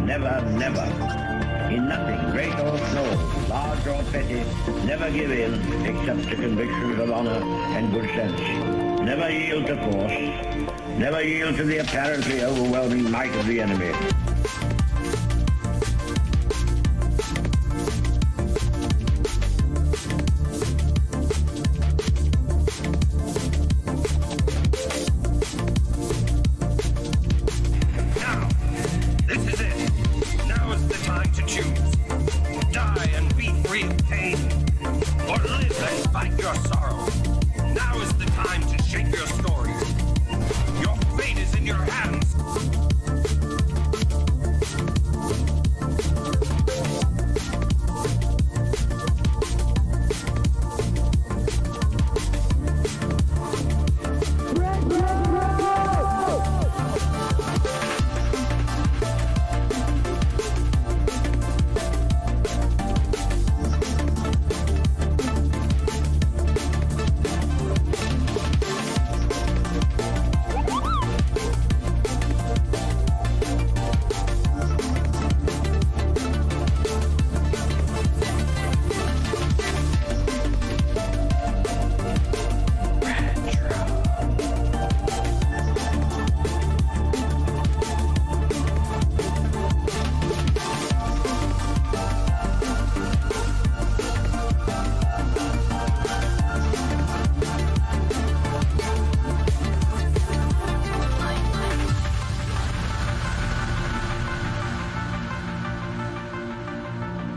never, never. In nothing, great or small, large or petty, never give in except to convictions of honor and good sense. Never yield to force. Never yield to the apparently overwhelming might of the enemy.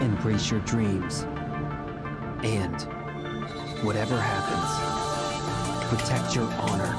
Embrace your dreams. And whatever happens, protect your honor.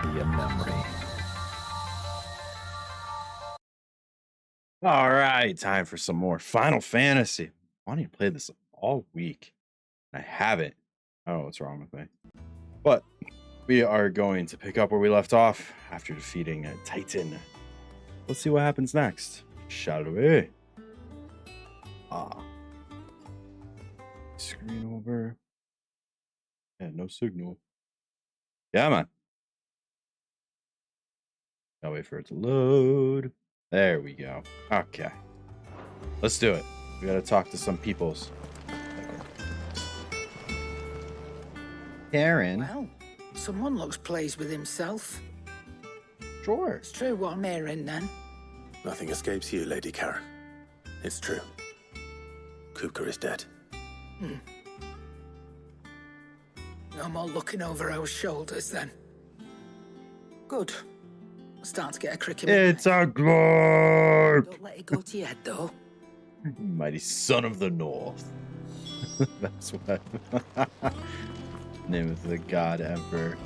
Be a memory. All right, time for some more Final Fantasy. I wanted to play this all week. I haven't. I don't know what's wrong with me. But we are going to pick up where we left off after defeating a Titan. Let's see what happens next. Shall we? Screen over. Yeah, no signal. Yeah, man. I'll wait for it to load. There we go. Okay. Let's do it. We gotta talk to some peoples. Karen. Well, someone looks pleased with himself. Sure. It's true what I'm hearing then. Nothing escapes you, Lady Karen. It's true. Kuka is dead. No more looking over our shoulders then. Good. Start to get a crick in my It's neck. a glorp! Don't let it go to your head though. Mighty son of the north. That's what name of the god emperor.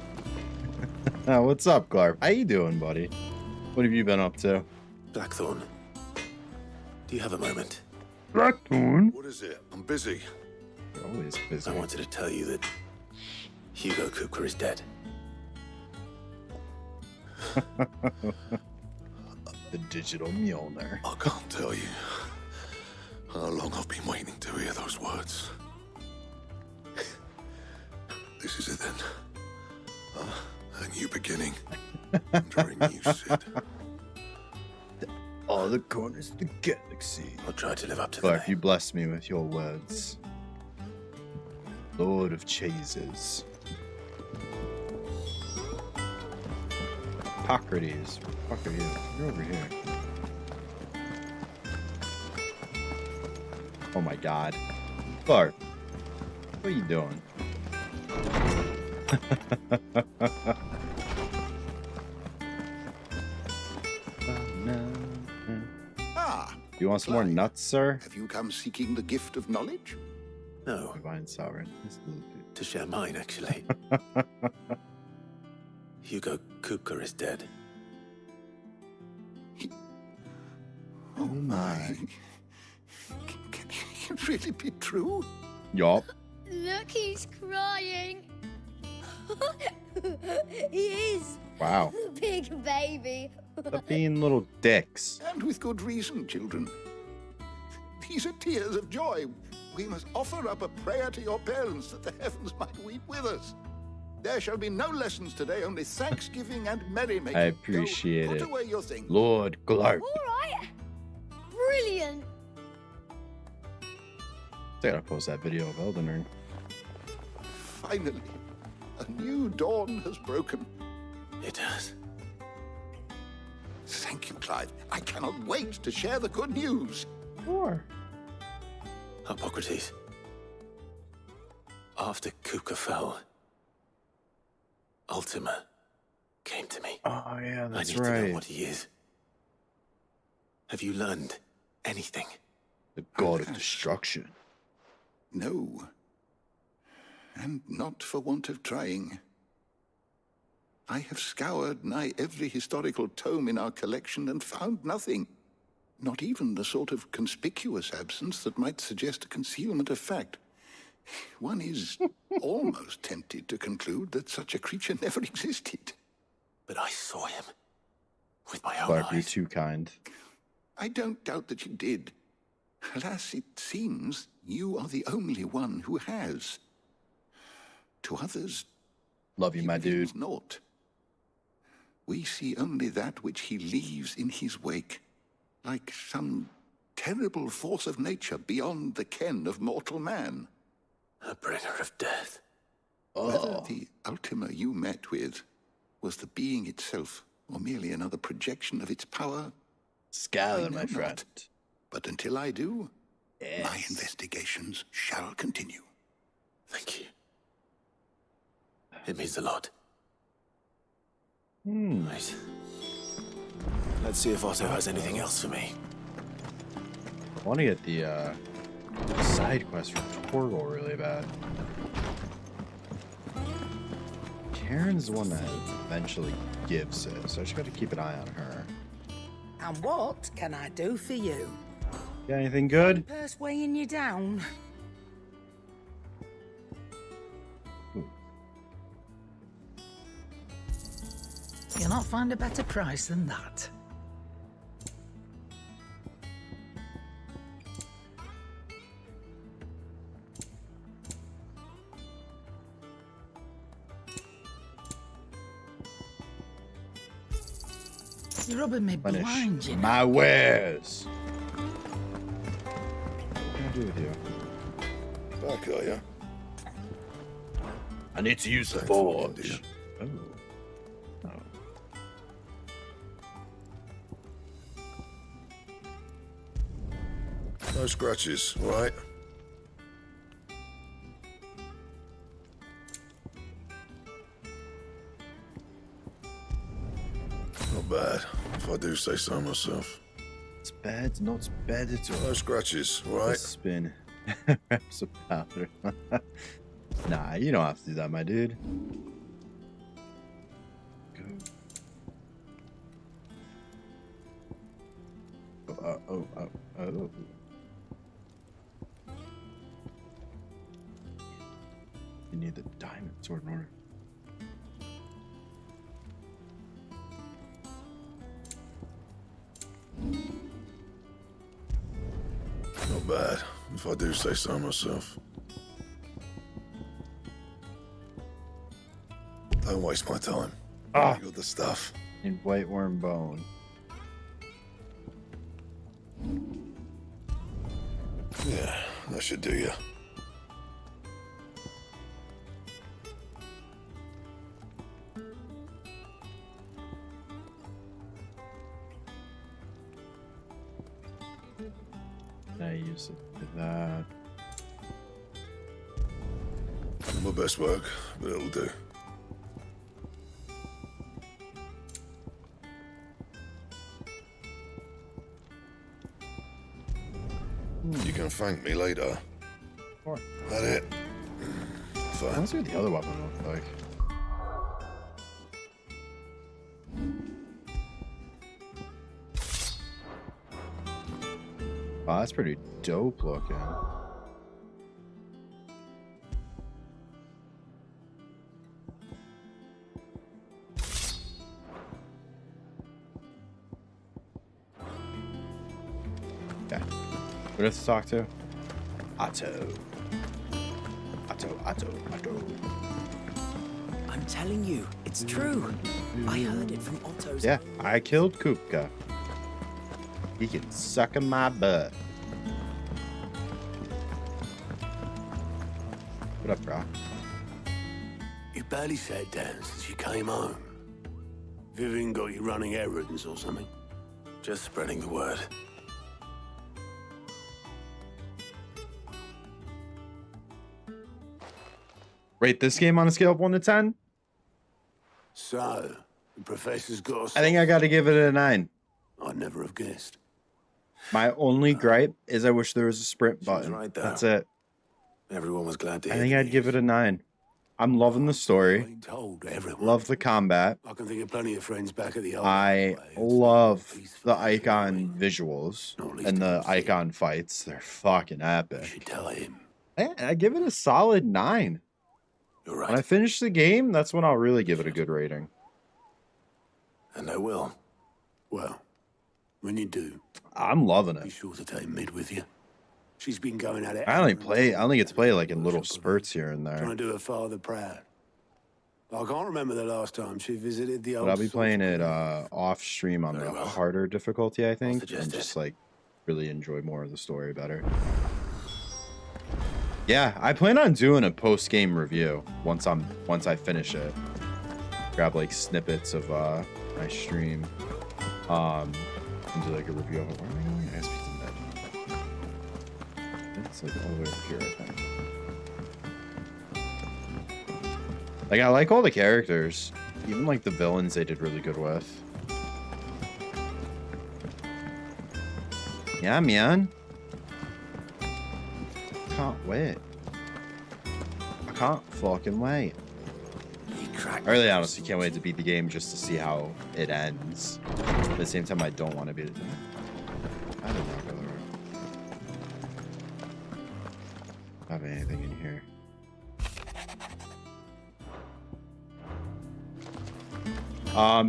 What's up, Glarp? How you doing, buddy? What have you been up to? Blackthorn, do you have a moment? Blackthorn? What is it? I'm busy. You're always busy. I wanted to tell you that Hugo Kuka is dead. The digital Mjolnir. I can't tell you how long I've been waiting to hear those words. This is it then. A new beginning. Under a new Sid. All the corners of the galaxy. I'll try to live up to the Clark, name. you bless me with your words. Lord of Chases. Hippocrates. Fuck are you? You're over here. Oh my god. Clark, what are you doing? Ah, You want some more nuts, sir? have you come seeking the gift of knowledge? No, Divine Sovereign. This little dude. to share mine, actually. Hugo Kuka is dead. Oh my. Can it really be true? Yup. Look, he's crying. He is. Wow. Big baby. Stop being little dicks. And with good reason, children. These are tears of joy. We must offer up a prayer to your parents that the heavens might weep with us. There shall be no lessons today, only thanksgiving and merrymaking. I appreciate Go, it. Put away your things. Lord Glarp. All right. Brilliant. I gotta post that video of Elden Ring. Finally, a new dawn has broken. It has. Thank you, Clive. I cannot wait to share the good news. Sure. Hippocrates. After Kuka fell, Ultima came to me. Oh yeah, I that's need to know right. what he is. Have you learned anything? The god of destruction. No. And not for want of trying. I have scoured nigh every historical tome in our collection and found nothing. Not even the sort of conspicuous absence that might suggest a concealment of fact. One is almost tempted to conclude that such a creature never existed. But I saw him with my own Clark, you're eyes. too kind. I don't doubt that you did. Alas, it seems you are the only one who has. To others, Love you, he my dude. reveals naught. We see only that which he leaves in his wake, like some terrible force of nature beyond the ken of mortal man. A bringer of death. Whether the Ultima you met with was the being itself, or merely another projection of its power, Skylar, I know my friend. not. But until I do, my Yes. investigations shall continue. Thank you. It means a lot. Right. Let's see if Otto has anything else for me. I want to get the side quest from Torgal really bad. Karen's the one that eventually gives it, so I just got to keep an eye on her. And what can I do for you? Got anything good? Purse weighing you down? You'll not find a better price than that. You're rubbing me blind, Finish you know. my wares. What can I do with you? Back, are you? I need to use the Thanks for the forge. Oh. Oh. No scratches, all right? Not bad, if I do say so myself. It's bad, not bad at all. No scratches, all right? Spin. Wraps of powder. Nah, you don't have to do that, my dude. Go. Oh. You need the diamond sword in order. Not bad, if I do say so myself. Don't waste my time. Ah. You got the stuff. And white worm bone. Yeah, that should do you. I use it for that. Not my best work, but it'll do. You can thank me later. What? That it? Fine. Let's see what the other weapon looks like. Wow, that's pretty dope looking. Okay. Who does to talk to? Otto. I'm telling you, it's true. I heard it from Otto's. Yeah, I killed Kupka. He can suck in my butt. What up, bro? You barely sat down since you came home. Vivian got you running errands or something? Just spreading the word. Rate this game on a scale of 1 to 10? So, the professor's got I think I gotta give it a 9. I'd never have guessed. My only gripe is I wish there was a sprint She was button. right, though. That's it. Everyone was glad to I hear think the I'd give news. it a 9. I'm loving the story. I told everyone. Love the combat. I can think of plenty of friends back at the old I place. love Peaceful the icon visuals Not least and of the all, see. icon fights. They're fucking You epic. should tell him. I give it a solid 9. You're When I right. finish the game, that's when I'll really give it a good rating. And I will. Well, when you do, I'm loving be it. sure to take Mid with you. She's been going at it. I only get to play like in little spurts here and Trying there. to do her father proud. I can't remember the last time she visited the old. But I'll be playing it Salisbury. off stream on Very the well. harder difficulty, I think, suggest and it. just like really enjoy more of the story better. Yeah, I plan on doing a post-game review once I finish it. Grab like snippets of my stream, and do like a review of it. Where am I going? I guess we did that. It's like all the way over here, I think. Like I like all the characters, even like the villains they did really good with. Yeah, man. Can't wait. I can't fucking wait. He cracked I really honestly can't wait to beat the game just to see how it ends. At the same time, I don't want to beat it. I did not go there. Have anything in here?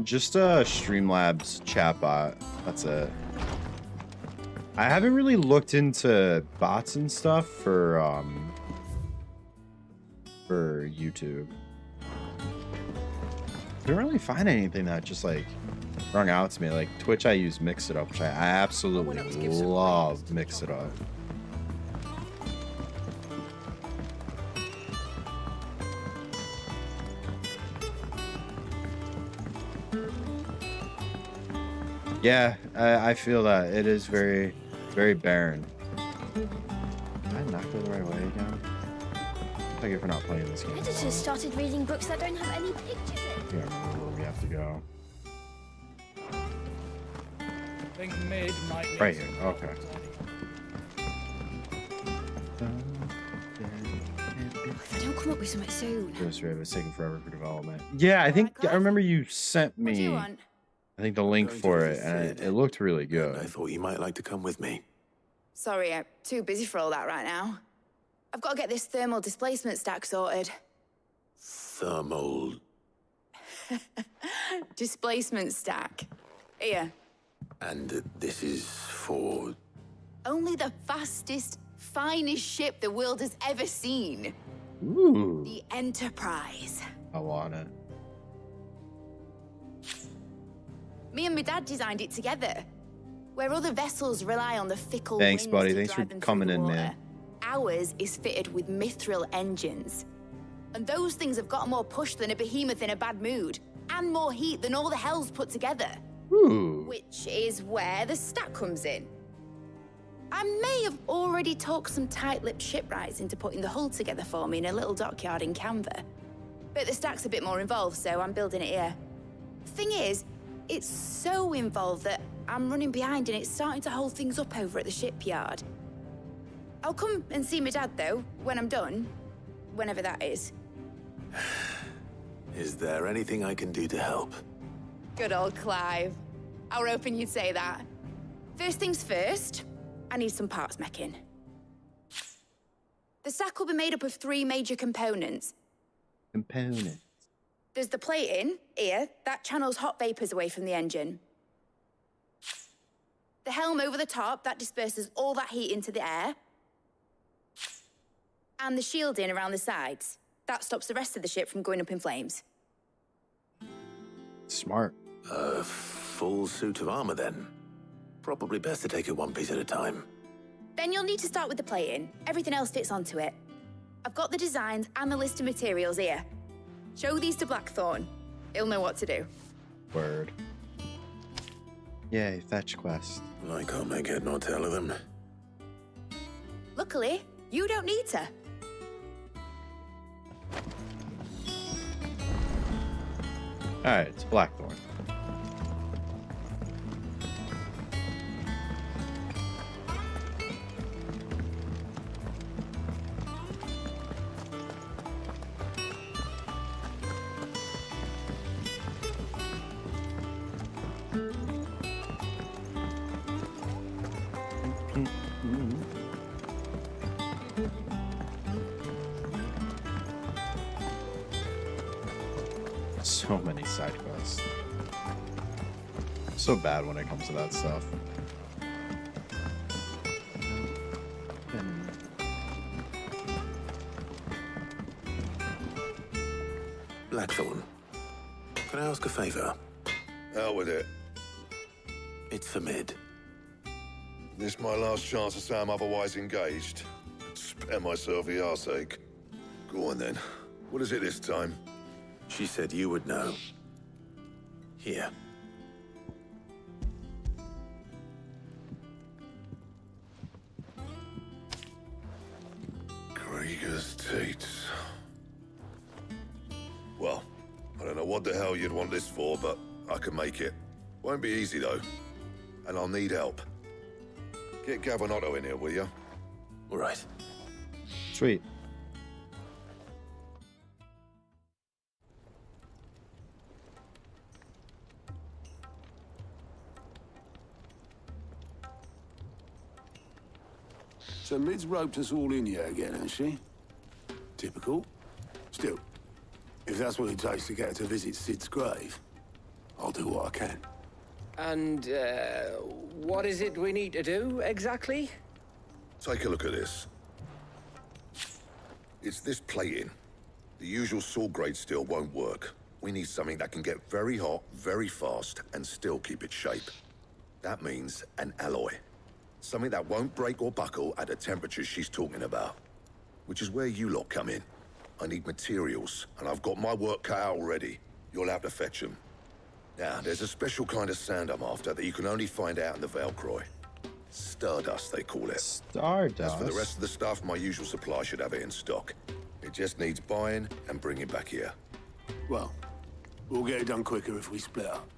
Just a Streamlabs chatbot. That's it. I haven't really looked into bots and stuff for YouTube. Didn't really find anything that just like rung out to me. Like Twitch, I use Mix It Up, which I absolutely love. Mix It Up. Yeah, I feel that it is very, very barren. Did I not go the right way again? Thank you for not playing this game. Editors started reading books that don't have any pictures in. I can't remember where we have to go. Think mid might Right here. Okay. If I don't come up with something soon. This rave is taking forever for development. Yeah, I think I remember you sent What do you me. want? I think the link Going to for visit it, and Sid, it looked really and good. I thought you might like to come with me. Sorry, I'm too busy for all that right now. I've got to get this thermal displacement stack sorted. Thermal... Displacement stack. Here. And this is for... Only the fastest, finest ship the world has ever seen. Ooh, The Enterprise. I want it. Me and my dad designed it together. Where other vessels rely on the fickle Thanks, winds buddy. to Thanks for drive them through coming the in, water, man. Ours is fitted with mithril engines. And those things have got more push than a behemoth in a bad mood. And more heat than all the hells put together. Ooh. Which is where the stack comes in. I may have already talked some tight-lipped shipwrights into putting the hull together for me in a little dockyard in Canva. But the stack's a bit more involved, so I'm building it here. Thing is, it's so involved that I'm running behind and it's starting to hold things up over at the shipyard. I'll come and see my dad, though, when I'm done. Whenever that is. Is there anything I can do to help? Good old Clive. I were hoping you'd say that. First things first, I need some parts meching. The stack will be made up of 3 major components. Component. There's the plating, here, that channels hot vapors away from the engine. The helm over the top, that disperses all that heat into the air. And the shielding around the sides. That stops the rest of the ship from going up in flames. Smart. A full suit of armor, then. Probably best to take it one piece at a time. Then you'll need to start with the plating. Everything else fits onto it. I've got the designs and the list of materials here. Show these to Blackthorn. He'll know what to do. Word. Yay, fetch quest. I can't make head nor tail of them. Luckily, you don't need to. Alright, it's Blackthorn. So many side quests. So bad when it comes to that stuff. Blackthorn, can I ask a favor? Out with it. It's for Mid. This my last chance to say I'm otherwise engaged. Spare myself the arseache. Go on then. What is it this time? She said you would know. Here. Krieger's teats. Well, I don't know what the hell you'd want this for, but I can make it. Won't be easy, though. And I'll need help. Get Gavinotto in here, will you? All right. Sweet. So Mid's roped us all in here again, hasn't she? Typical. Still, if that's what it takes to get her to visit Sid's grave, I'll do what I can. And, what is it we need to do, exactly? Take a look at this. It's this plating. The usual saw grade steel won't work. We need something that can get very hot, very fast, and still keep its shape. That means an alloy. Something that won't break or buckle at the temperatures she's talking about. Which is where you lot come in. I need materials, and I've got my work cut out already. You'll have to fetch them. Now, there's a special kind of sand I'm after that you can only find out in the Valcroy. Stardust, they call it. Stardust? As for the rest of the stuff, my usual supply should have it in stock. It just needs buying and bringing back here. Well, we'll get it done quicker if we split up.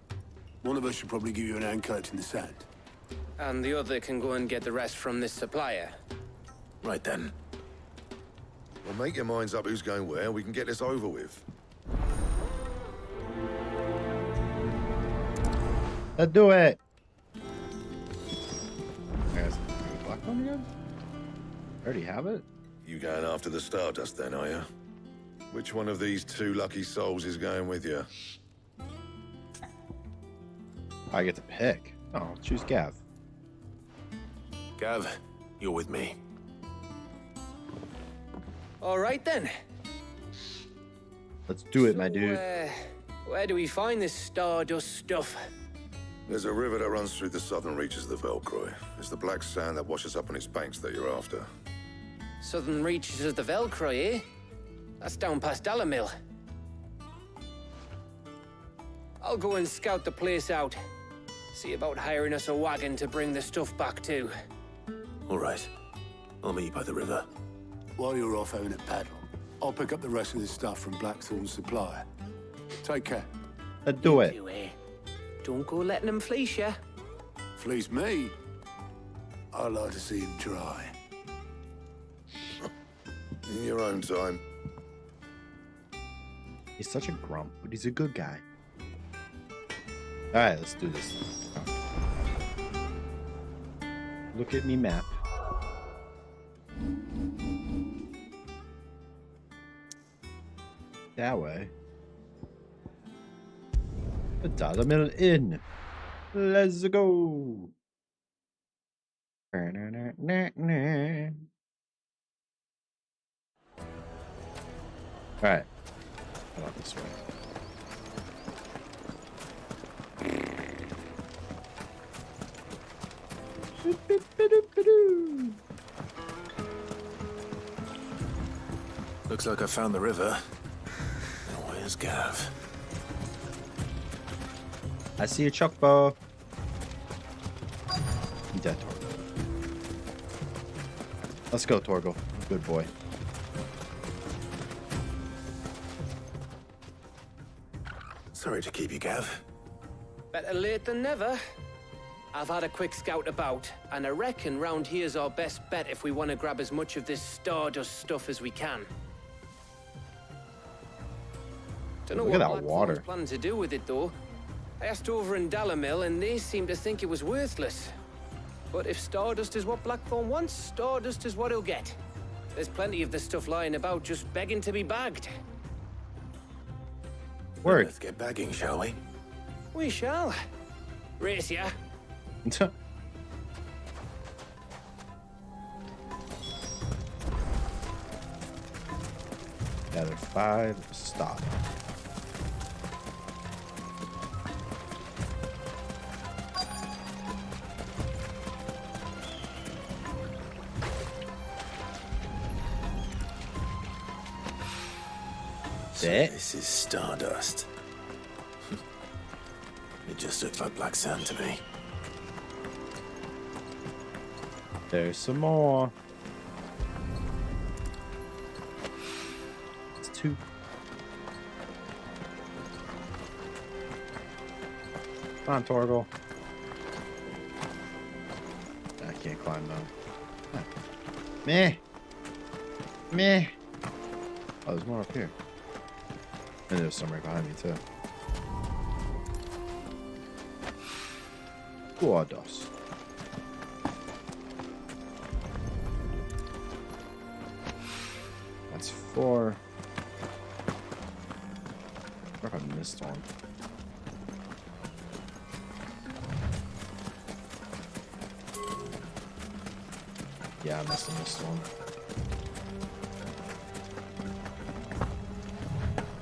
One of us should probably give you an hand collecting the sand. And the other can go and get the rest from this supplier. Right then. Well, make your minds up who's going where, and we can get this over with. Let's do it. Guys, black one again? I already have it. You going after the Stardust then, are you? Which one of these two lucky souls is going with you? I get to pick. Oh, I'll choose Gav. Gav, you're with me. All right then. Let's do it, my So, dude. Where do we find this Stardust stuff? There's a river that runs through the southern reaches of the Velcroy. It's the black sand that washes up on its banks that you're after. Southern reaches of the Velcroy, eh? That's down past Dalamil. I'll go and scout the place out. See about hiring us a wagon to bring the stuff back to. All right. I'll meet you by the river. While you're off having a paddle, I'll pick up the rest of this stuff from Blackthorn's supplier. Take care. Let's do it. Anyway, don't go letting them fleece you. Fleece me? I'd like to see him try. In your own time. He's such a grump, but he's a good guy. Alright, let's do this. Look at me map. That way. The Dalamil Inn. Let's go. Alright. How about this way? Looks like I found the river. Now where's Gav? I see a chocobo. You dead, Torgal. Let's go, Torgal. Good boy. Sorry to keep you, Gav. Better late than never. I've had a quick scout about, and I reckon round here's our best bet if we want to grab as much of this Stardust stuff as we can. Don't know Look what at that water. Blackthorn's planning to do with it, though. I asked over in Dalamil, and they seem to think it was worthless. But if Stardust is what Blackthorn wants, Stardust is what he'll get. There's plenty of this stuff lying about, just begging to be bagged. Word. Let's get bagging, shall we? We shall. Race ya. Gather 5. Stop. So this is Stardust. It just looks like black sand to me. There's some more. It's 2. Come on, Torgal. I can't climb though. Meh. Meh. Oh, there's more up here. And there's some right behind me too. Gordos. That's 4. I wonder if I missed one. Yeah, I must have missed one.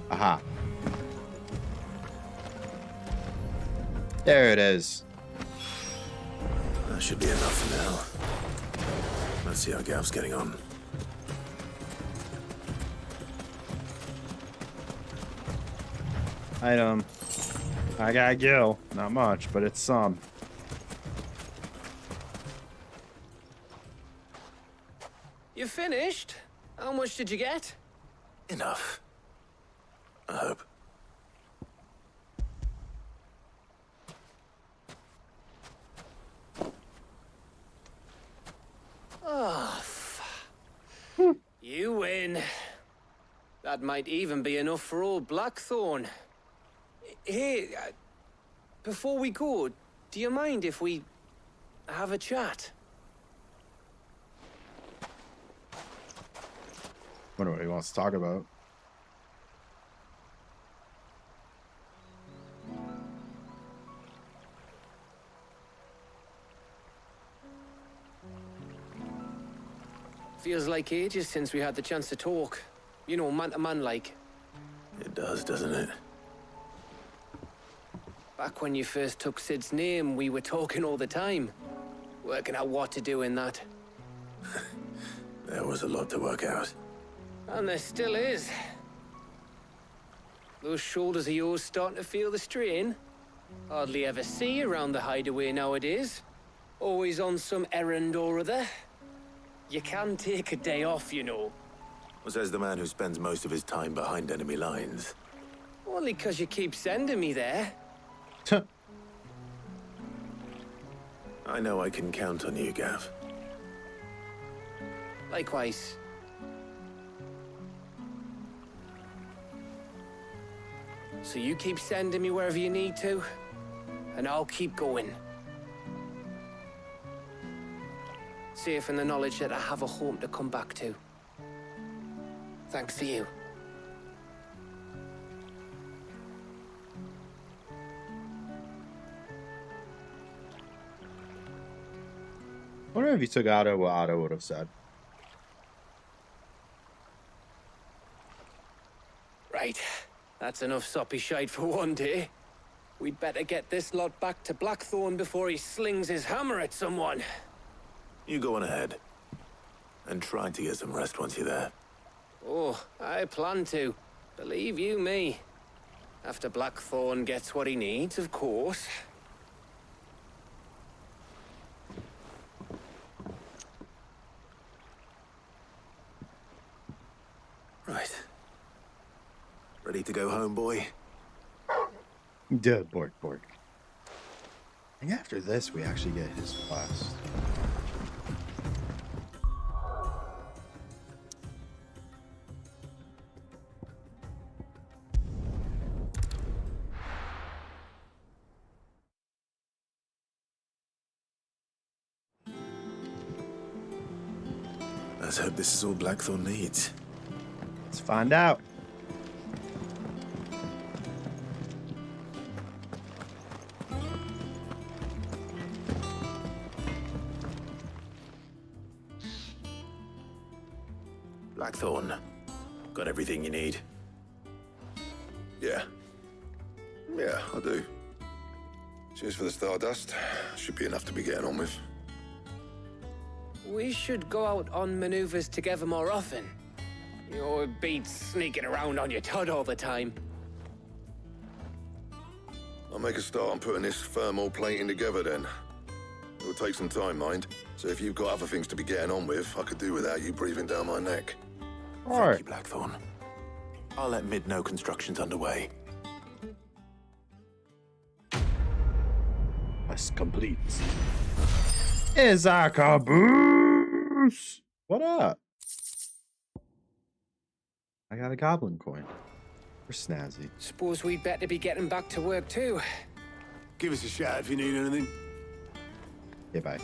Aha. There it is. That should be enough for now. Let's see how Gav's getting on. Item. I got a gill. Not much, but it's some. You finished? How much did you get? Enough. I hope. That might even be enough for old Blackthorn. Hey, before we go, do you mind if we have a chat? Wonder what he wants to talk about. Feels like ages since we had the chance to talk. You know, man to man like. It does, doesn't it? Back when you first took Sid's name, we were talking all the time. Working out what to do in that. There was a lot to work out. And there still is. Those shoulders of yours starting to feel the strain. Hardly ever see you around the hideaway nowadays. Always on some errand or other. You can take a day off, you know. Well, says the man who spends most of his time behind enemy lines. Only 'cause you keep sending me there. I know I can count on you, Gav. Likewise. So you keep sending me wherever you need to, and I'll keep going. Safe in the knowledge that I have a home to come back to. Thanks to you. I wonder if he took Otto what Otto would have said. Right. That's enough soppy shite for one day. We'd better get this lot back to Blackthorn before he slings his hammer at someone. You go on ahead. And try to get some rest once you're there. Oh, I plan to. Believe you me. After Blackthorn gets what he needs, of course. Right. Ready to go home, boy? Dead Bork. And after this, we actually get his quest. Let's hope this is all Blackthorn needs. Let's find out. Blackthorn, got everything you need? Yeah. Yeah, I do. Cheers for the Stardust. Should be enough to be getting on with. We should go out on maneuvers together more often. You're beat sneaking around on your Todd all the time. I'll make a start on putting this thermal plating together then. It will take some time, mind. So if you've got other things to be getting on with, I could do without you breathing down my neck. Thank you, Blackthorn. I'll let Mid know construction's underway. Quest complete. Is our caboose? What up? I got a goblin coin. We're snazzy. Suppose we'd better be getting back to work too. Give us a shout if you need anything. Yeah, bye.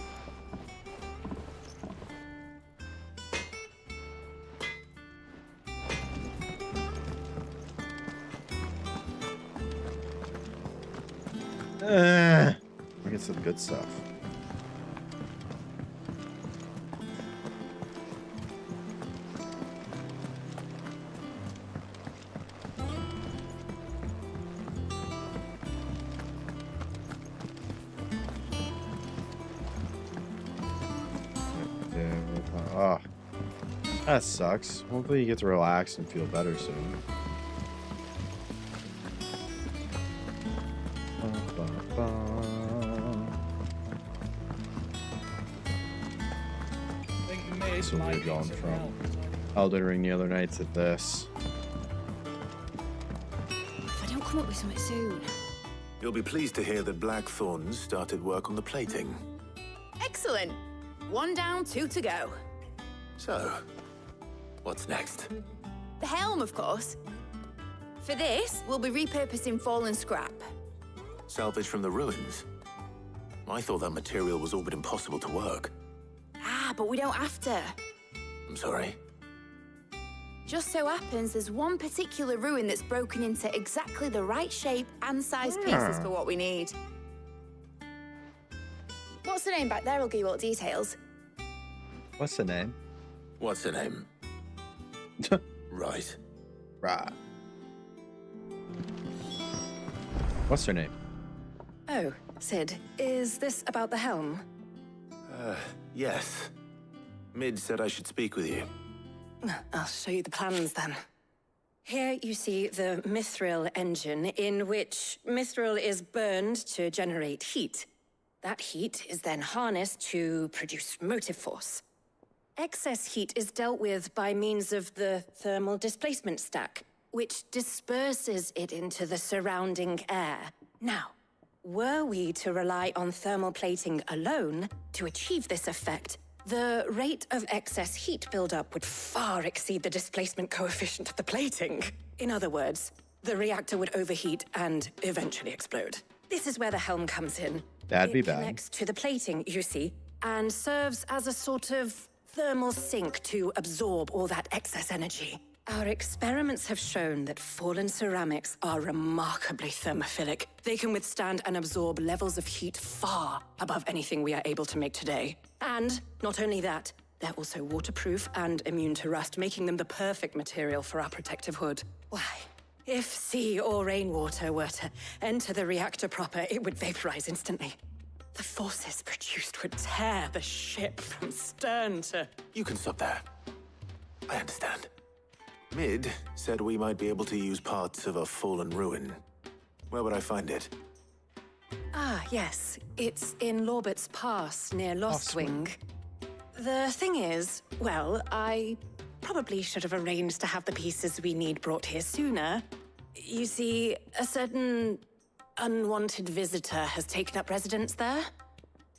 We get some good stuff. Oh, that sucks. Hopefully you get to relax and feel better soon. So we're going from Elden Ring the other night to this. If I don't come up with something soon. You'll be pleased to hear that Blackthorn started work on the plating. Excellent. 1 down, 2 to go. So, what's next? The helm, of course. For this, we'll be repurposing fallen scrap. Salvage from the ruins? I thought that material was all but impossible to work. Ah, but we don't have to. I'm sorry. Just so happens there's one particular ruin that's broken into exactly the right shape and size pieces for what we need. What's the name back there? I'll give you all the details. What's the name? What's the name? Right. Right. What's her name? Oh, Sid, is this about the helm? Yes. Mid said I should speak with you. I'll show you the plans then. Here you see the mithril engine, in which mithril is burned to generate heat. That heat is then harnessed to produce motive force. Excess heat is dealt with by means of the thermal displacement stack, which disperses it into the surrounding air. Now, were we to rely on thermal plating alone to achieve this effect, the rate of excess heat buildup would far exceed the displacement coefficient of the plating. In other words, the reactor would overheat and eventually explode. This is where the helm comes in. That'd be It bad. connects to the plating, you see, and serves as a sort of thermal sink to absorb all that excess energy. Our experiments have shown that fallen ceramics are remarkably thermophilic. They can withstand and absorb levels of heat far above anything we are able to make today. And not only that, they're also waterproof and immune to rust, making them the perfect material for our protective hood. Why, if sea or rainwater were to enter the reactor proper, it would vaporize instantly. The forces produced would tear the ship from stern to... You can stop there. I understand. Mid said we might be able to use parts of a fallen ruin. Where would I find it? Ah, yes. It's in Lorbert's Pass, near Lostwing. The thing is, well, I probably should have arranged to have the pieces we need brought here sooner. You see, a certain unwanted visitor has taken up residence there.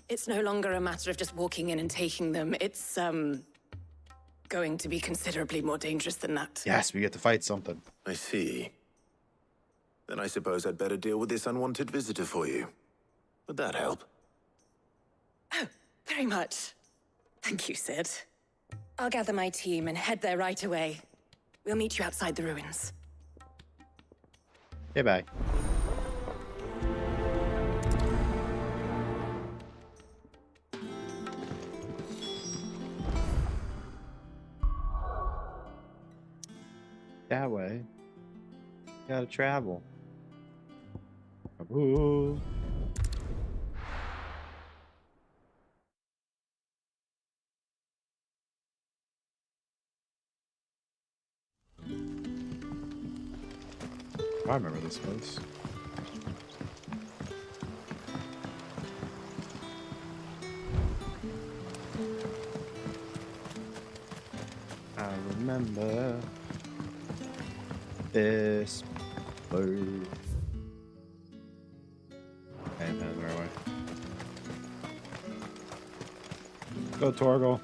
It's no longer a matter of just walking in and taking them. It's, going to be considerably more dangerous than that. Yes, we get to fight something. I see. Then I suppose I'd better deal with this unwanted visitor for you. Would that help? Oh, very much. Thank you, Sid. I'll gather my team and head there right away. We'll meet you outside the ruins. Okay, bye. That way. Gotta travel. Ooh. I remember this place. I remember this bird. Okay, I'm heading the right way. Go, Torgal.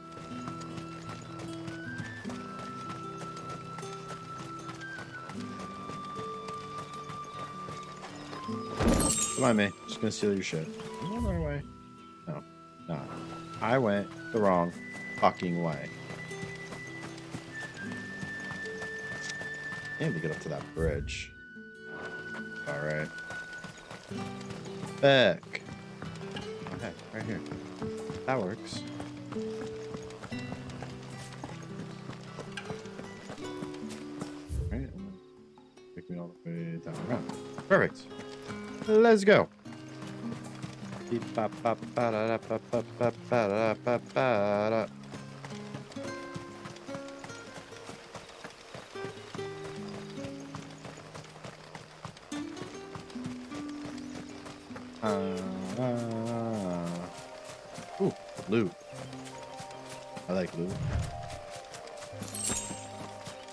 Come on, me. Just gonna steal your shit. I'm going the right way. No, no. I went the wrong fucking way. I need to get up to that bridge. Alright. Back. Okay, right here. That works. Right. Take me all the way down around. Perfect. Let's go. Ooh, loot. I like loot.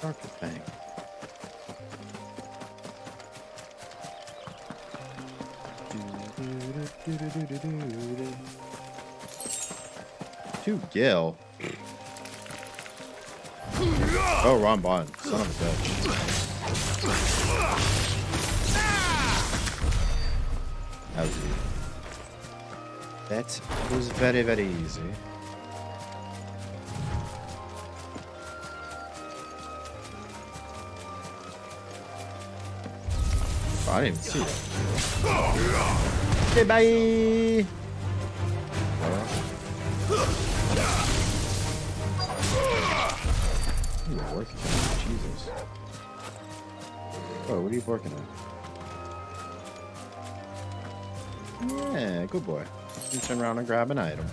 Darker thing. To Gil. Oh, wrong button. Son of a bitch. That was easy. That was very, very easy. Oh, I didn't even see that. Okay, bye! You're working. Jesus. Oh, what are you working on? Yeah, good boy. You turn around and grab an item.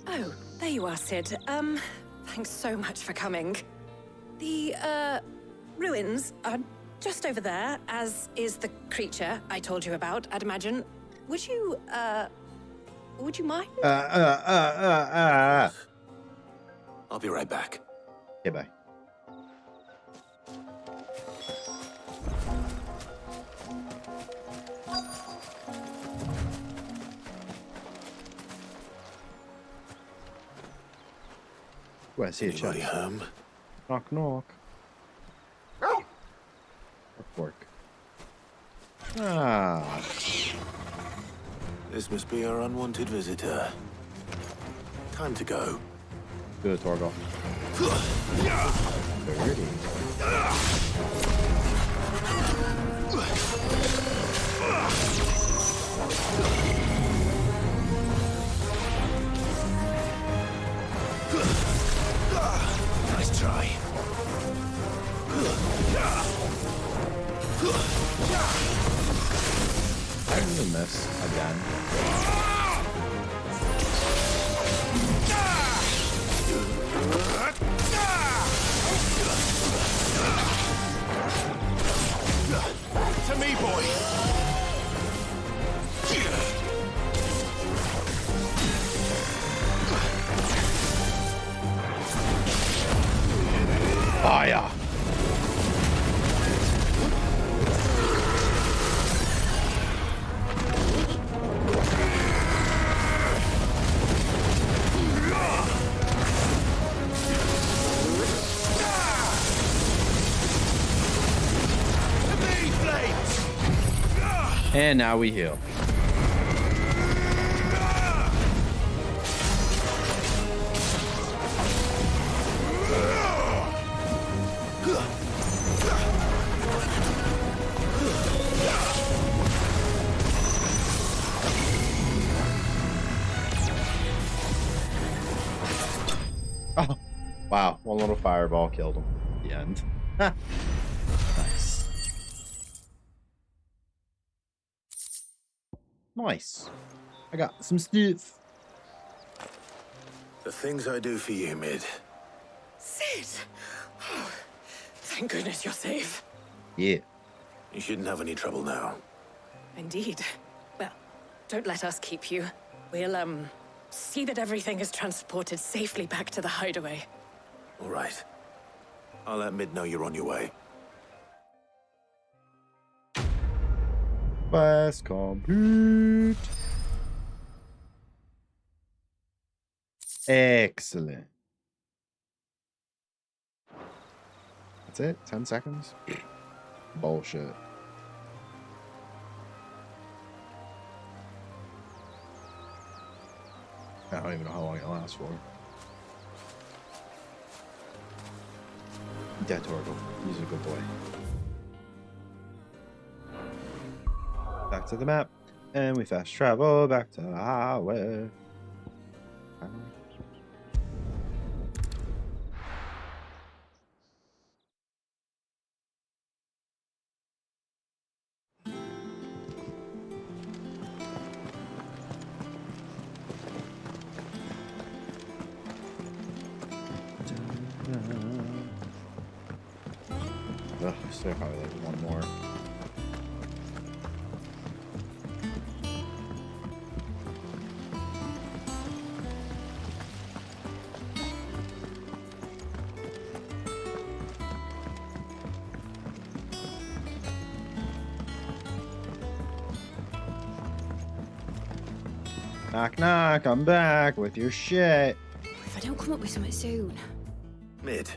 Oh, there you are, Sid. Thanks so much for coming. The, ruins are just over there, as is the creature I told you about, I'd imagine. Would you mind? I'll be right back. Okay, bye. Ooh, I see a Anybody chest. home? Knock, knock. Work. Ah. This must be our unwanted visitor. Time to go. Do it, Torgal. Dirty. Nice try. I'm gonna miss again. To me, boy. Fire. And now we heal. Oh, wow. One little fireball killed him at the end. Nice. Nice. I got some stuff. The things I do for you, Mid. Sid! Oh, thank goodness you're safe. Yeah. You shouldn't have any trouble now. Indeed. Well, don't let us keep you. We'll, see that everything is transported safely back to the hideaway. All right. I'll let Mid know you're on your way. Quest complete. Excellent. That's it? 10 seconds? Bullshit. I don't even know how long it lasts for. Dead Torgal. He's a good boy. Back to the map. And we fast travel back to the highway. Ugh, still probably like one more. Knock, knock, I'm back with your shit. If I don't come up with something soon. Mid.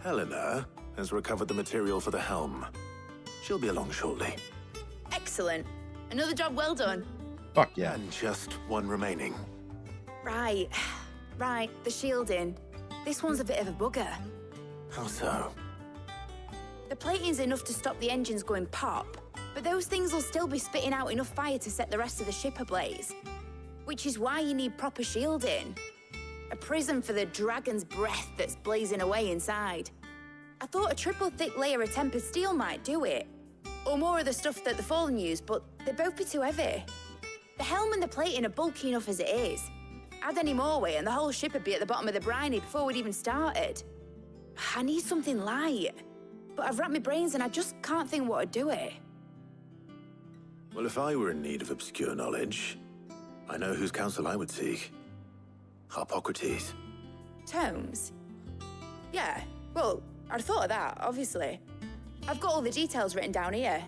Helena has recovered the material for the helm. She'll be along shortly. Excellent. Another job well done. Fuck yeah. And just one remaining. Right. Right, the shielding. This one's a bit of a bugger. How so? The plating's enough to stop the engines going pop, but those things will still be spitting out enough fire to set the rest of the ship ablaze. Which is why you need proper shielding. A prison for the dragon's breath that's blazing away inside. I thought a triple thick layer of tempered steel might do it. Or more of the stuff that the Fallen use, but they'd both be too heavy. The helm and the plating are bulky enough as it is. Add any more weight and the whole ship would be at the bottom of the briny before we'd even started. I need something light. But I've wrapped my brains and I just can't think what would do it. Well, if I were in need of obscure knowledge, I know whose counsel I would seek. Harpocrates. Tomes? Yeah, well, I'd thought of that, obviously. I've got all the details written down here.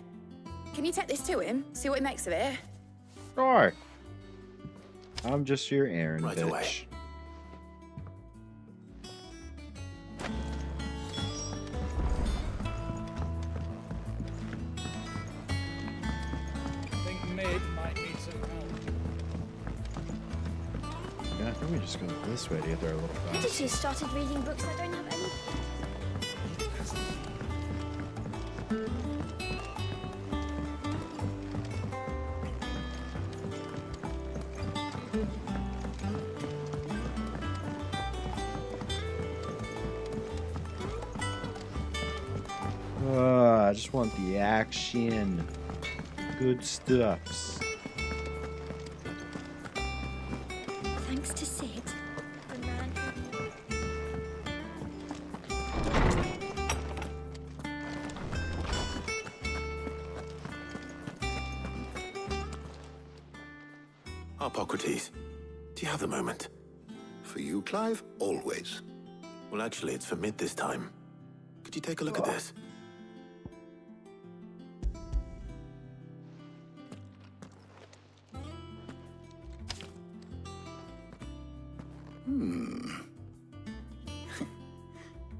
Can you take this to him, see what he makes of it? Sure. I'm just your errand Right bitch. away. I think Mid might need some help. Yeah, I think we just go this way to get there a little I fast. just started reading books that don't have any. I just want the action. Good stuffs. Thanks to Sid, the man who... Harpocrates, do you have the moment? For you, Clive, always. Well, actually, it's for Mid this time. Could you take a look at this?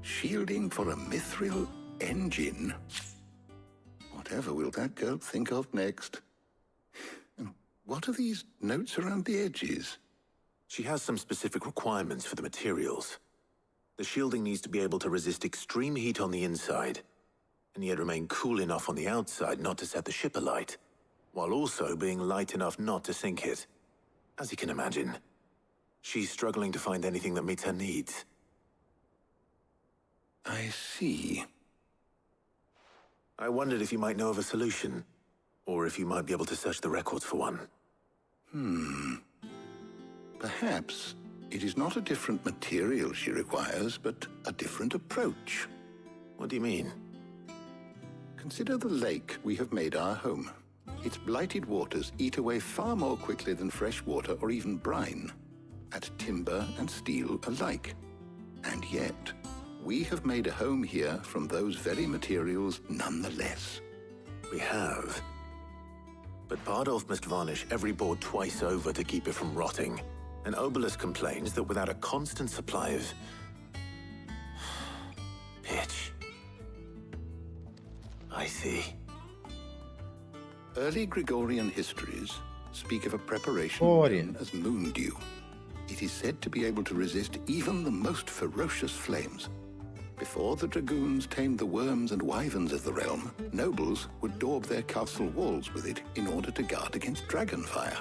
Shielding for a mithril engine. Whatever will that girl think of next? And what are these notes around the edges? She has some specific requirements for the materials. The shielding needs to be able to resist extreme heat on the inside, and yet remain cool enough on the outside not to set the ship alight, while also being light enough not to sink it. As you can imagine, she's struggling to find anything that meets her needs. I see. I wondered if you might know of a solution, or if you might be able to search the records for one. Perhaps it is not a different material she requires, but a different approach. What do you mean? Consider the lake we have made our home. Its blighted waters eat away far more quickly than fresh water or even brine, at timber and steel alike. And yet, we have made a home here from those very materials nonetheless. We have. But Bardolph must varnish every board twice over to keep it from rotting. And Obelisk complains that without a constant supply of... pitch. I see. Early Gregorian histories speak of a preparation Gregorian. known as moon dew. It is said to be able to resist even the most ferocious flames. Before the dragoons tamed the worms and wyverns of the realm, nobles would daub their castle walls with it in order to guard against dragon fire.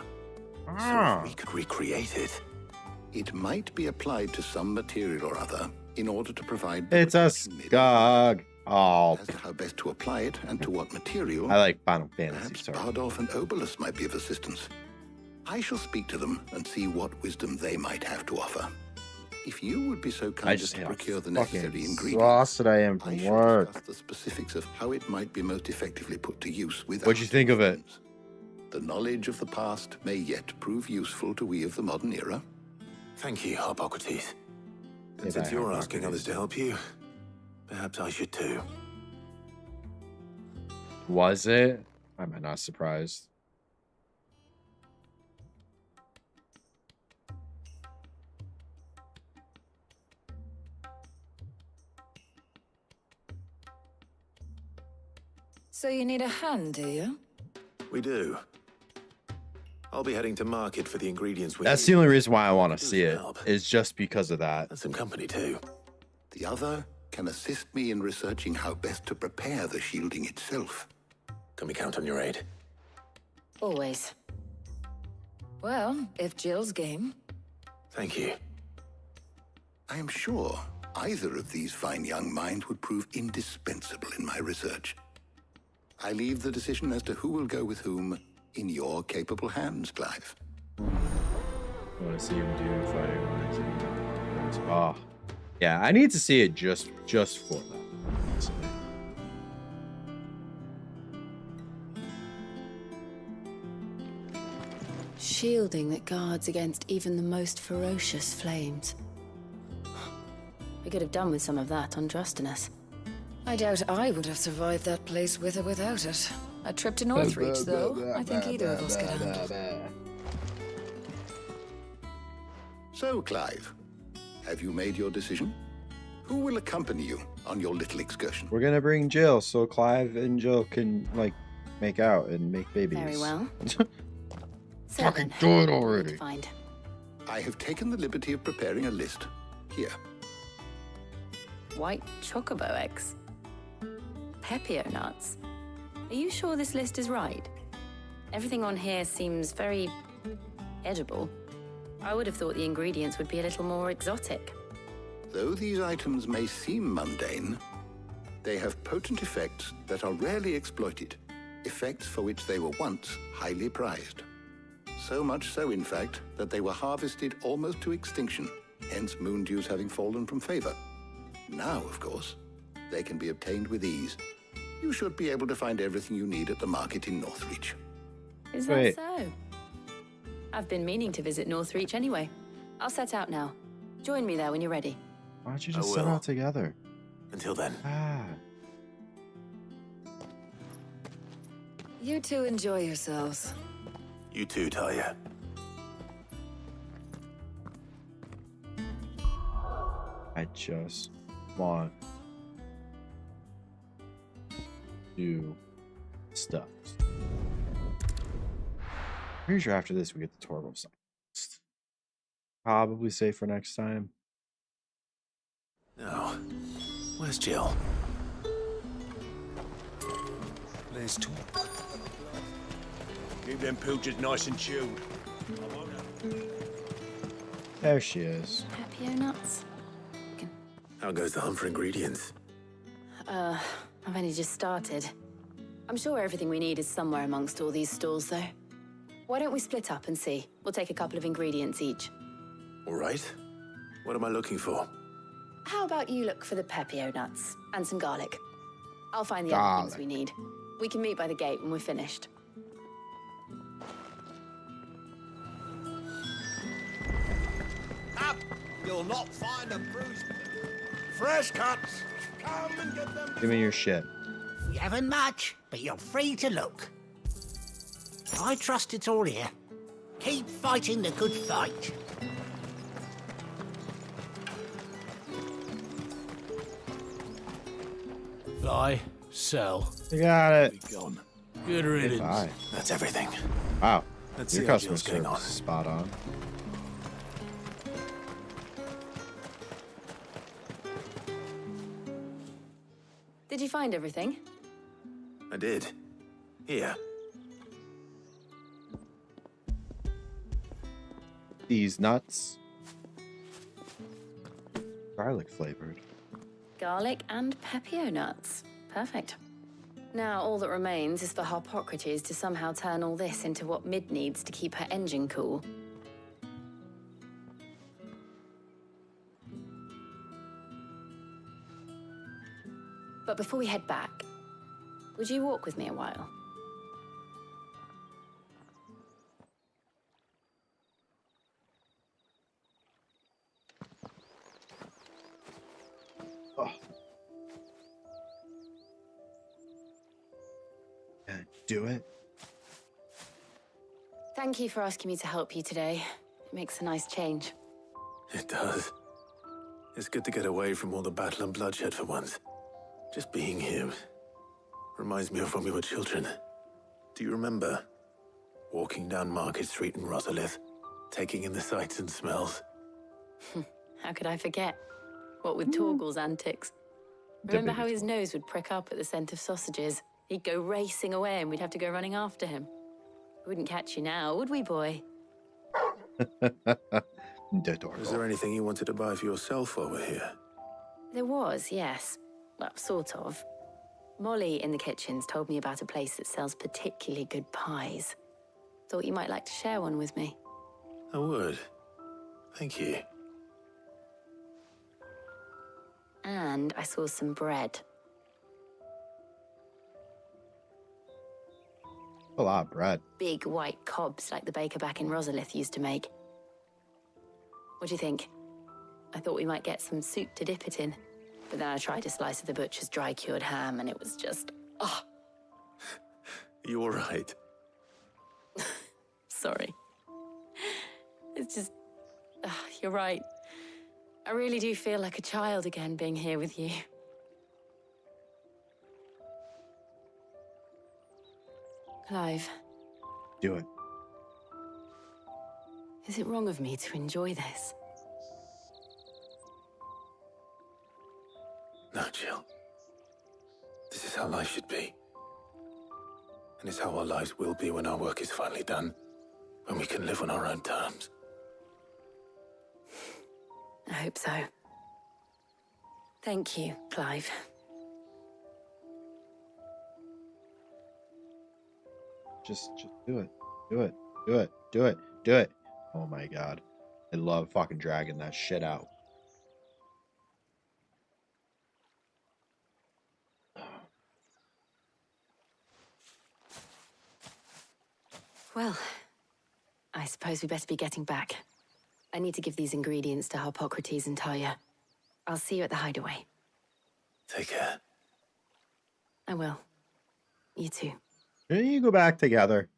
So if we could recreate it. It might be applied to some material or other in order to provide... It's a skog. Oh, As to how best to apply it and to what material... I like Final Fantasy, Perhaps sorry. Bardolph and Obelisk might be of assistance. I shall speak to them and see what wisdom they might have to offer. If you would be so I kind just as to hate how procure the fucking necessary ingredients, exhausted I am I from shall work. discuss the specifics of how it might be most effectively put to use with What'd you think of it? The knowledge of the past may yet prove useful to we of the modern era. Thank you, Harpocrates. And If since I you're had asking others to help you, perhaps I should too. Was it? I'm not surprised. So you need a hand, do you? We do. I'll be heading to market for the ingredients we That's need. the only reason why I want to Do see some it. help. Is just because of that. And some company too. The other can assist me in researching how best to prepare the shielding itself. Can we count on your aid? Always. Well, if Jill's game. Thank you. I am sure either of these fine young minds would prove indispensable in my research. I leave the decision as to who will go with whom in your capable hands, Clive. I want to see him do fighting wise. Oh, yeah. I need to see it just for that. Honestly. Shielding that guards against even the most ferocious flames. We could have done with some of that on Drustinus. I doubt I would have survived that place with or without it. A trip to Northreach, though, I think either of us could handle. So, Clive, have you made your decision? Who will accompany you on your little excursion? We're gonna bring Jill so Clive and Jill can like make out and make babies. Very well. Fucking do it already. Find. I have taken the liberty of preparing a list. Here. White chocobo eggs. Pepio nuts. Are you sure this list is right? Everything on here seems very edible. I would have thought the ingredients would be a little more exotic. Though these items may seem mundane, they have potent effects that are rarely exploited, effects for which they were once highly prized. So much so, in fact, that they were harvested almost to extinction, hence moon dews having fallen from favor. Now, of course, they can be obtained with ease. You should be able to find everything you need at the market in Northreach. Is that so? I've been meaning to visit Northreach anyway. I'll set out now. Join me there when you're ready. Why don't you just set out together? Until then. You two enjoy yourselves. You too, Talia. I just want to stuff. Pretty sure after this we get the Torval side. Probably save for next time. No. Where's Jill? Let's talk. Keep them pilchers nice and chilled. There she is. Pepio nuts. How goes the hunt for ingredients? I've only just started. I'm sure everything we need is somewhere amongst all these stalls, though. Why don't we split up and see? We'll take a couple of ingredients each. All right. What am I looking for? How about you look for the Pepio nuts and some garlic? I'll find the other things we need. We can meet by the gate when we're finished. Up! You'll not find a bruised. Fresh cuts! Come and get them. Give me your shit. We haven't much, but you're free to look. I trust it's all here. Keep fighting the good fight. Buy, sell. You got it. Be gone. Good riddance. Bye. That's everything. Wow. Let's Your see how customer Jill's getting service is spot on. Did you find everything? I did. Here. These nuts. Garlic flavored. Garlic and Pepio nuts. Perfect. Now all that remains is for Harpocrates to somehow turn all this into what Mid needs to keep her engine cool. But before we head back, would you walk with me a while? Oh. Do it. Thank you for asking me to help you today. It makes a nice change. It does. It's good to get away from all the battle and bloodshed for once. Just being here Reminds me of when we were children. Do you remember? Walking down Market Street in Rosalith, taking in the sights and smells. How could I forget? What with Torgal's antics. Remember how his nose would prick up at the scent of sausages? He'd go racing away and we'd have to go running after him. We wouldn't catch you now, would we, boy? Was there anything you wanted to buy for yourself while we're here? There was, yes. Well, sort of. Molly in the kitchens told me about a place that sells particularly good pies. Thought you might like to share one with me. I would. Thank you. And I saw some bread. A lot of bread. Big white cobs like the baker back in Rosalith used to make. What do you think? I thought we might get some soup to dip it in. But then I tried a slice of the butcher's dry-cured ham and it was just... oh. You all right? Sorry. It's just... you're right. I really do feel like a child again being here with you. Clive. Do it. Is it wrong of me to enjoy this? No, Jill. This is how life should be. And it's how our lives will be when our work is finally done. When we can live on our own terms. I hope so. Thank you, Clive. Just do it. Do it. Do it. Do it. Do it. Oh my god. I love fucking dragging that shit out. Well, I suppose we better be getting back. I need to give these ingredients to Harpocrates and Talia. I'll see you at the hideaway. Take care. I will. You too. Shouldn't you go back together?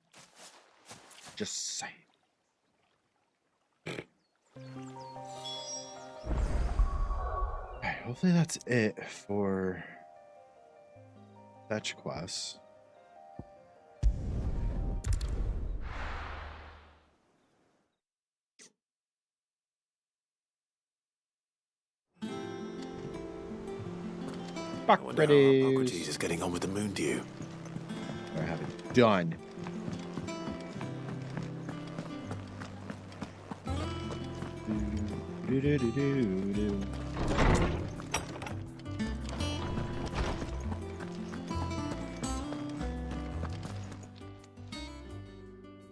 Just saying. Alright, hopefully that's it for fetch quests. Harpocrates is getting on with the moon dew. I have it done.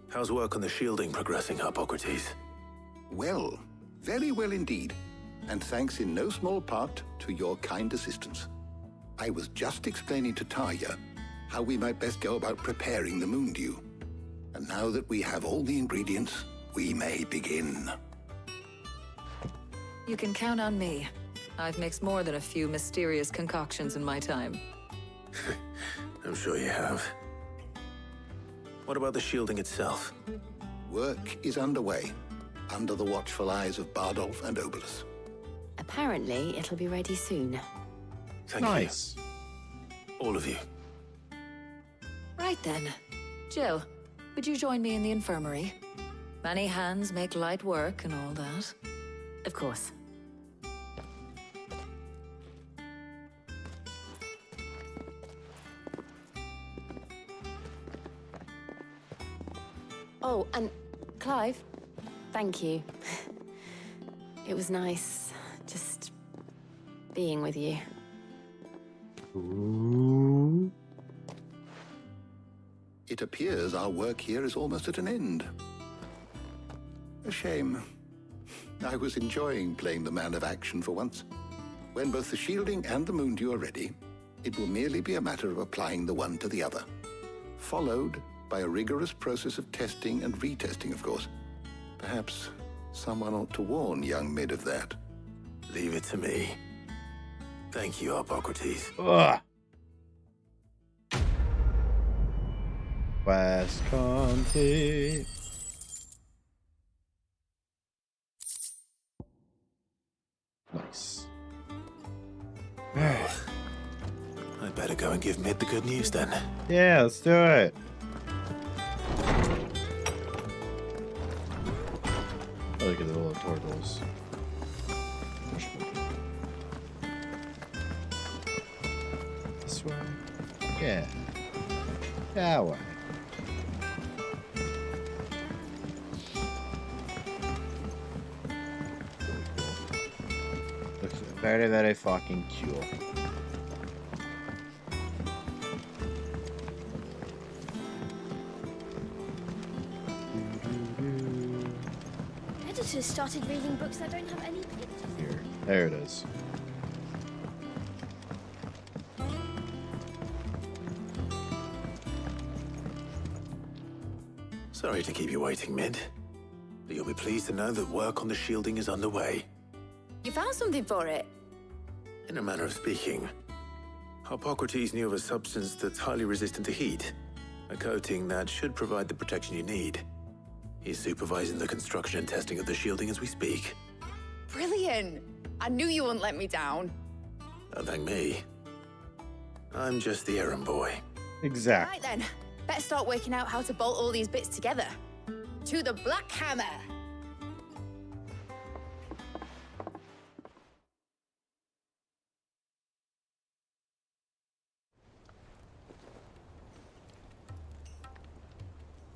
How's work on the shielding progressing, Harpocrates? Well, very well indeed. And thanks in no small part to your kind assistance. I was just explaining to Talia how we might best go about preparing the moon dew. And now that we have all the ingredients, we may begin. You can count on me. I've mixed more than a few mysterious concoctions in my time. I'm sure you have. What about the shielding itself? Work is underway, under the watchful eyes of Bardolph and Obolus. Apparently, it'll be ready soon. Thank nice. You. All of you. Right then. Jill, would you join me in the infirmary? Many hands make light work and all that. Of course. Oh, and Clive, thank you. It was nice just being with you. Ooh. It appears our work here is almost at an end. A shame. I was enjoying playing the man of action for once. When both the shielding and the moon dew are ready, it will merely be a matter of applying the one to the other. Followed by a rigorous process of testing and retesting, of course. Perhaps someone ought to warn young Mid of that. Leave it to me. Thank you, Harpocrates. Ugh. Quest complete. Nice. I better go and give Mid the good news then. Yeah, let's do it. Oh, look at the little turtles. This way. Yeah. That way. Looks very, very fucking cool. Editors started reading books that don't have any pictures. Here. There it is. Sorry to keep you waiting, Mid. But you'll be pleased to know that work on the shielding is underway. You found something for it? In a manner of speaking, Hippocrates knew of a substance that's highly resistant to heat. A coating that should provide the protection you need. He's supervising the construction and testing of the shielding as we speak. Brilliant! I knew you wouldn't let me down. Don't thank me. I'm just the errand boy. Exactly. Right then, better start working out how to bolt all these bits together. To the Black Hammer!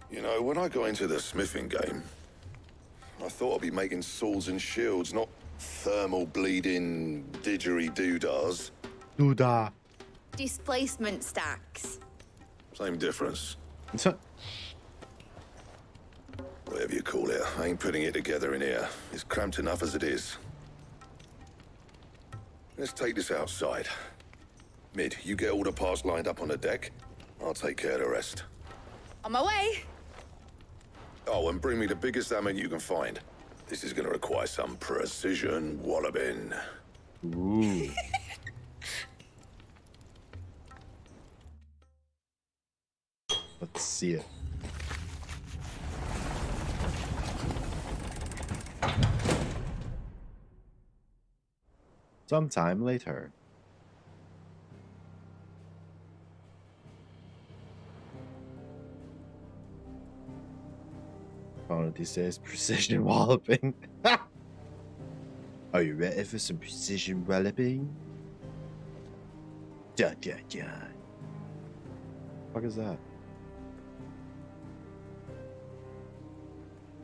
You know, when I got into the smithing game, I thought I'd be making swords and shields, not thermal bleeding didgeridoo-dahs. Doodah. Displacement stacks. Same difference. Whatever you call it, I ain't putting it together in here. It's cramped enough as it is. Let's take this outside. Mid, you get all the parts lined up on the deck. I'll take care of the rest. On my way! Oh, and bring me the biggest hammer you can find. This is gonna require some precision walloping. Ooh. Let's see it. Sometime later. Quality says precision walloping. Are you ready for some precision walloping? Dun dun dun. What is that?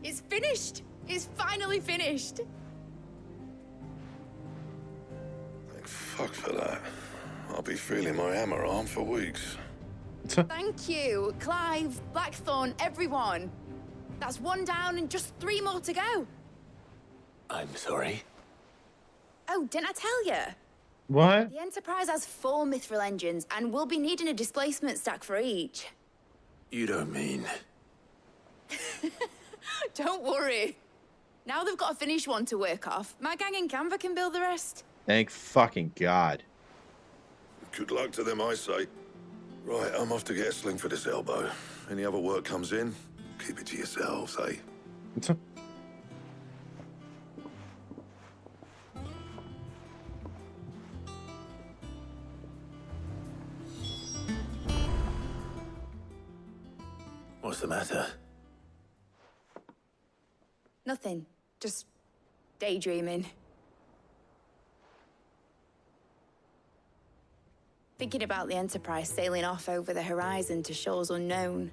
It's finished! It's finally finished! Thank fuck for that. I'll be feeling my hammer arm for weeks. Thank you, Clive, Blackthorn, everyone. That's one down and just 3 more to go. I'm sorry. Oh, didn't I tell you? What? The Enterprise has 4 mithril engines, and we'll be needing a displacement stack for each. You don't mean... Don't worry. Now they've got a finished one to work off. My gang in Canva can build the rest. Thank fucking God. Good luck to them, I say. Right, I'm off to get a sling for this elbow. Any other work comes in, keep it to yourselves, eh? What's the matter? Nothing. Just daydreaming. Thinking about the Enterprise sailing off over the horizon to shores unknown.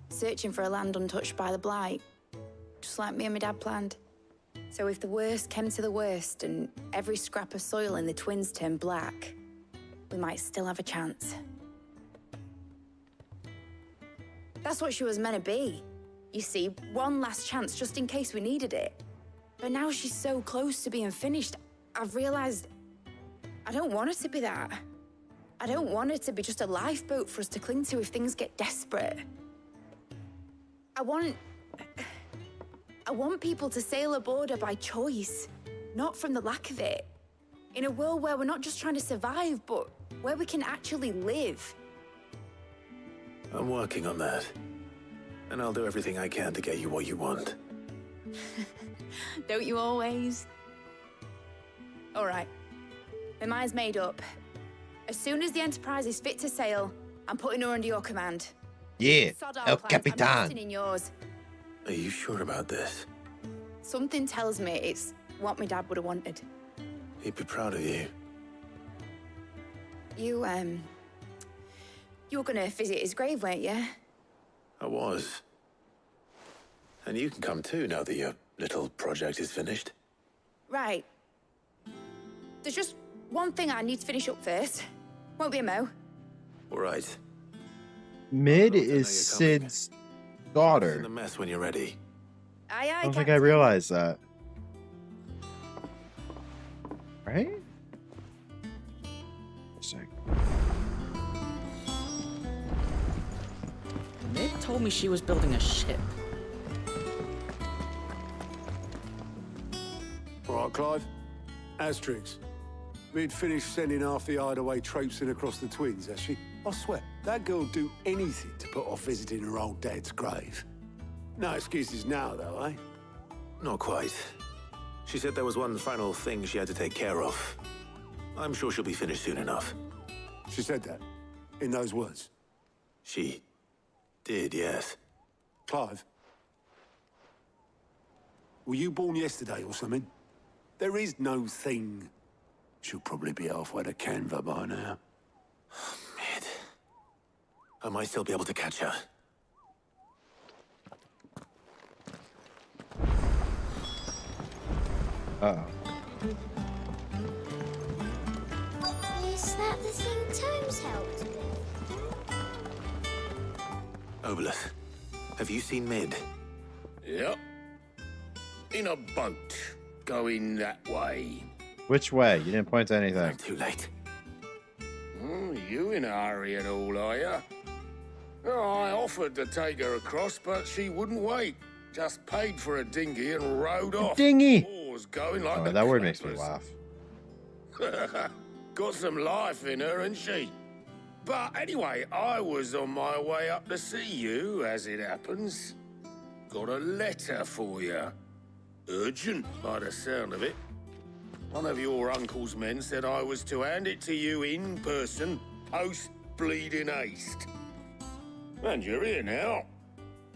Searching for a land untouched by the Blight. Just like me and my dad planned. So if the worst came to the worst and every scrap of soil in the Twins turned black, we might still have a chance. That's what she was meant to be. You see, one last chance just in case we needed it. But now she's so close to being finished, I've realized I don't want her to be that. I don't want her to be just a lifeboat for us to cling to if things get desperate. I want people to sail aboard her by choice, not from the lack of it. In a world where we're not just trying to survive, but where we can actually live. I'm working on that. And I'll do everything I can to get you what you want. Don't you always? All right. My mind's made up. As soon as the Enterprise is fit to sail, I'm putting her under your command. Yeah, Sod our El plans, I'm Capitan. trusting in yours. Are you sure about this? Something tells me it's what my dad would have wanted. He'd be proud of you. You were gonna visit his grave, weren't you? I was. And you can come too now that your little project is finished. Right. There's just one thing I need to finish up first. Won't be a mo. All right. Mid is Sid's daughter. In the mess when you're ready. Aye, aye, I don't think I realized that. Right? Sick. Mid told me she was building a ship. All right, Clive. Asterix. We'd finished sending half the hideaway traipsing across the twins, has she? I swear, that girl'd do anything to put off visiting her old dad's grave. No excuses now, though, eh? Not quite. She said there was one final thing she had to take care of. I'm sure she'll be finished soon enough. She said that? In those words? She did, yes. Clive? Were you born yesterday or something? There is no thing. She'll probably be halfway to Canva by now. Mid. I might still be able to catch her. Uh-oh. Is that the thing Tomes helped with? Obolus, have you seen Mid? Yep. In a boat, going that way. Which way? You didn't point to anything. I'm too late. You in a hurry at all, are you? Oh, I offered to take her across, but she wouldn't wait. Just paid for a dinghy and rowed off. Dinghy! Oars going like Oh, the that word makes me clappers. laugh. Got some life in her, ain't she? But anyway, I was on my way up to see you, as it happens. Got a letter for you. Urgent, by the sound of it. One of your uncle's men said I was to hand it to you in person, post-bleeding haste. And you're here now.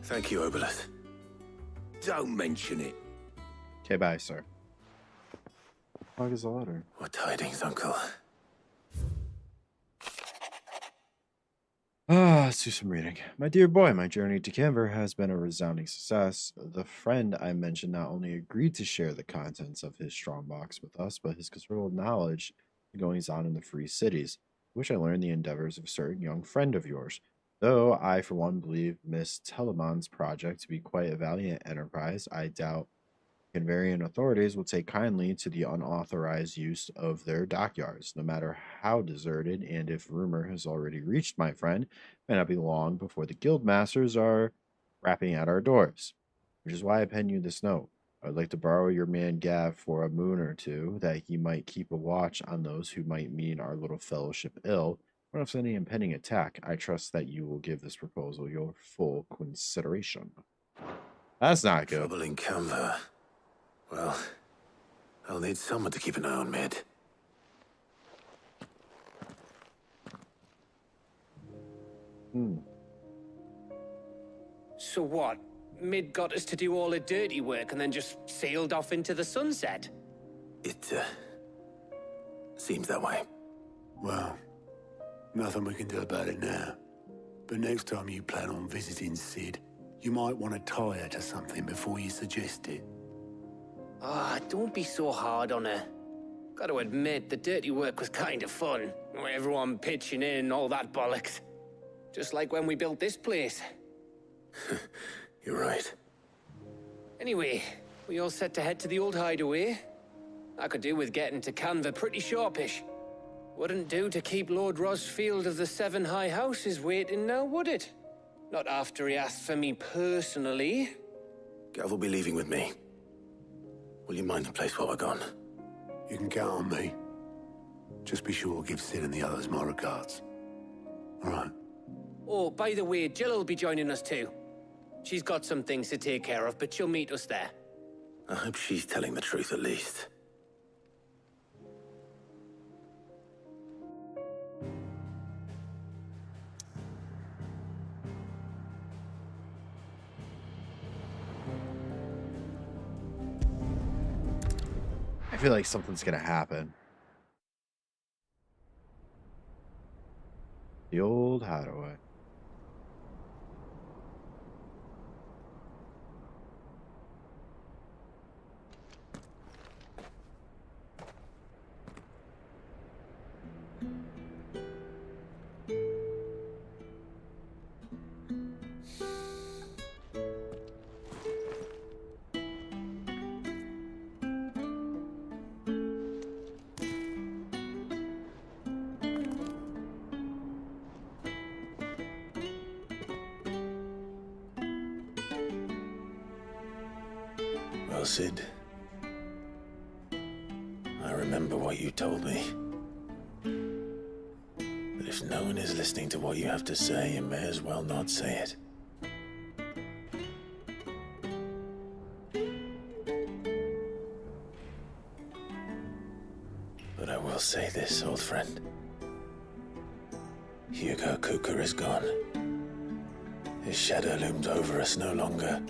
Thank you, Obolus. Don't mention it. Okay, bye, sir. What is the letter? What tidings, Uncle? Let's do some reading. My dear boy, my journey to Canver has been a resounding success. The friend I mentioned not only agreed to share the contents of his strongbox with us, but his considerable knowledge of goings on in the free cities, which I learned the endeavors of a certain young friend of yours. Though I, for one, believe Miss Telemon's project to be quite a valiant enterprise, I doubt Canvarian authorities will take kindly to the unauthorized use of their dockyards, no matter how deserted, and if rumor has already reached my friend, it may not be long before the guild masters are rapping at our doors. Which is why I pen you this note. I would like to borrow your man Gav for a moon or two, that he might keep a watch on those who might mean our little fellowship ill. When of any impending attack, I trust that you will give this proposal your full consideration. That's not good. Trouble in Canva. Well, I'll need someone to keep an eye on Mid. So what? Mid got us to do all the dirty work and then just sailed off into the sunset? It, seems that way. Well, nothing we can do about it now. But next time you plan on visiting Sid, you might want to tie her to something before you suggest it. Ah, don't be so hard on her. Got to admit, the dirty work was kind of fun. Everyone pitching in and all that bollocks. Just like when we built this place. You're right. Anyway, we all set to head to the old hideaway. I could do with getting to Canva pretty sharpish. Wouldn't do to keep Lord Rosfield of the Seven High Houses waiting now, would it? Not after he asked for me personally. Gav will be leaving with me. Will you mind the place while we're gone? You can count on me. Just be sure to give Sid and the others my regards. All right. Oh, by the way, Jill will be joining us too. She's got some things to take care of, but she'll meet us there. I hope she's telling the truth at least. feel like something's gonna happen. The old hideaway. Well, Sid, I remember what you told me. That if no one is listening to what you have to say, you may as well not say it. But I will say this, old friend. Hugo Kuka is gone. His shadow looms over us no longer.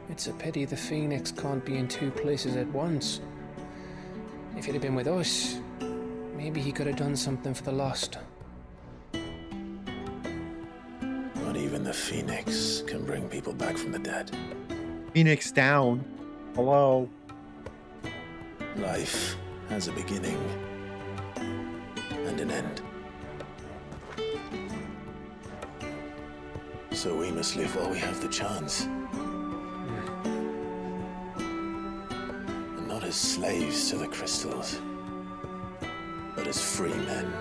It's a pity the Phoenix can't be in two places at once. If he'd have been with us, maybe he could have done something for the lost. Not even the Phoenix can bring people back from the dead. Phoenix down. Hello. Life has a beginning and an end. So we must live while we have the chance. And not as slaves to the crystals, but as free men.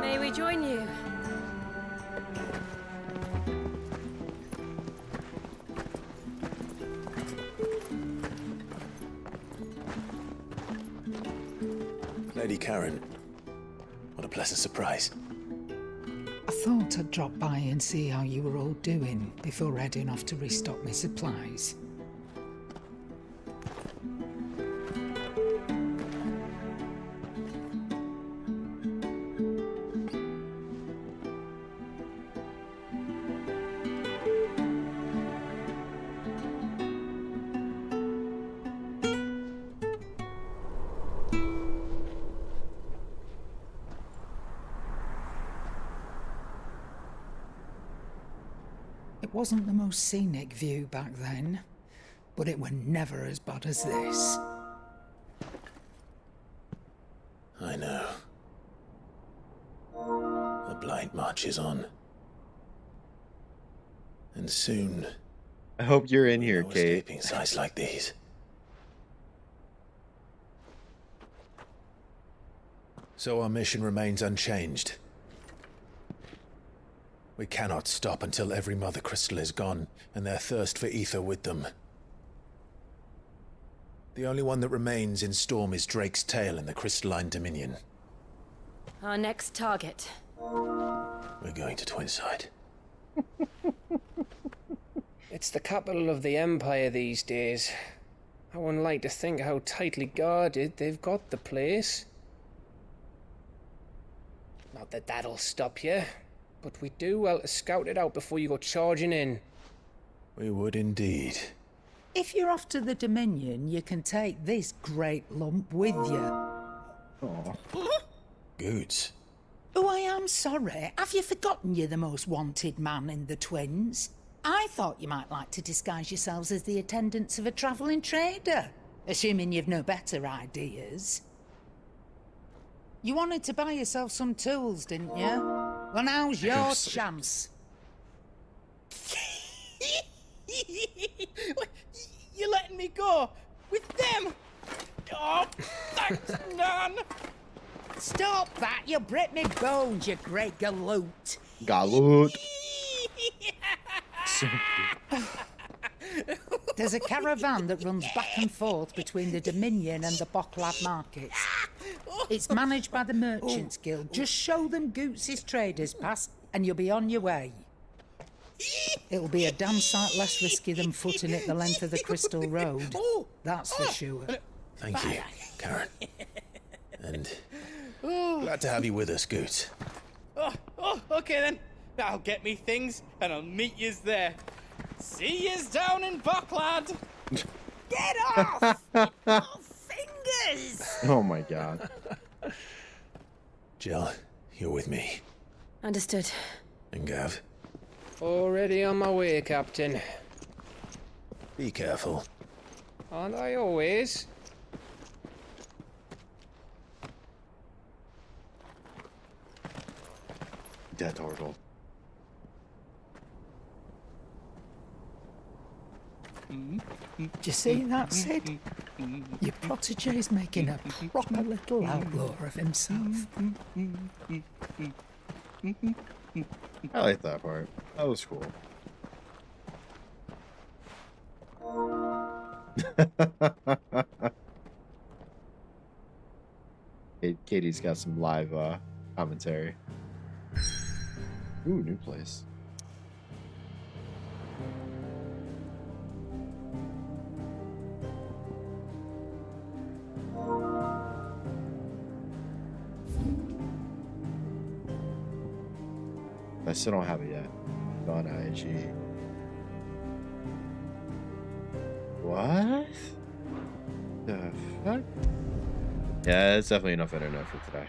May we join you? Lady Karen, what a pleasant surprise. I thought I'd drop by and see how you were all doing before heading off to restock my supplies. It wasn't the most scenic view back then, but it were never as bad as this. I know. The Blight March is on. And soon... I hope you're in here, no Kate. escaping sights like these. So our mission remains unchanged. We cannot stop until every Mother Crystal is gone, and their thirst for ether with them. The only one that remains in Storm is Drake's Tail in the Crystalline Dominion. Our next target. We're going to Twinside. It's the capital of the Empire these days. I wouldn't like to think how tightly guarded they've got the place. Not that that'll stop you, but we do well to scout it out before you go charging in. We would indeed. If you're off to the Dominion, you can take this great lump with you. Goods. Oh, I am sorry. Have you forgotten you're the most wanted man in the Twins? I thought you might like to disguise yourselves as the attendants of a travelling trader, assuming you've no better ideas. You wanted to buy yourself some tools, didn't you? Well, now's your chance. You're letting me go with them? Oh, thanks, Nan. Stop that! You'll break me bones, you great galoot. Galoot. There's a caravan that runs back and forth between the Dominion and the Bocklab markets. It's managed by the Merchants Guild. Just show them Goots' traders pass and you'll be on your way. It'll be a damn sight less risky than footing it the length of the Crystal Road. That's for sure. Thank you, Karen. And glad to have you with us, Goots. Okay then. I'll get me things and I'll meet yous there. See yous down in Buckland. Get off! Oh, fingers! Oh my god. Jill, you're with me. Understood. And Gav, Already on my way, Captain. be careful. Aren't I always? Dead Torgal. Do you see that, Sid? Your protege's making a proper little outlaw of himself. I like that part. That was cool. Katie's got some live commentary. Ooh, new place. I still don't have it yet. On IG. What? The fuck? Yeah, it's definitely enough internet for today.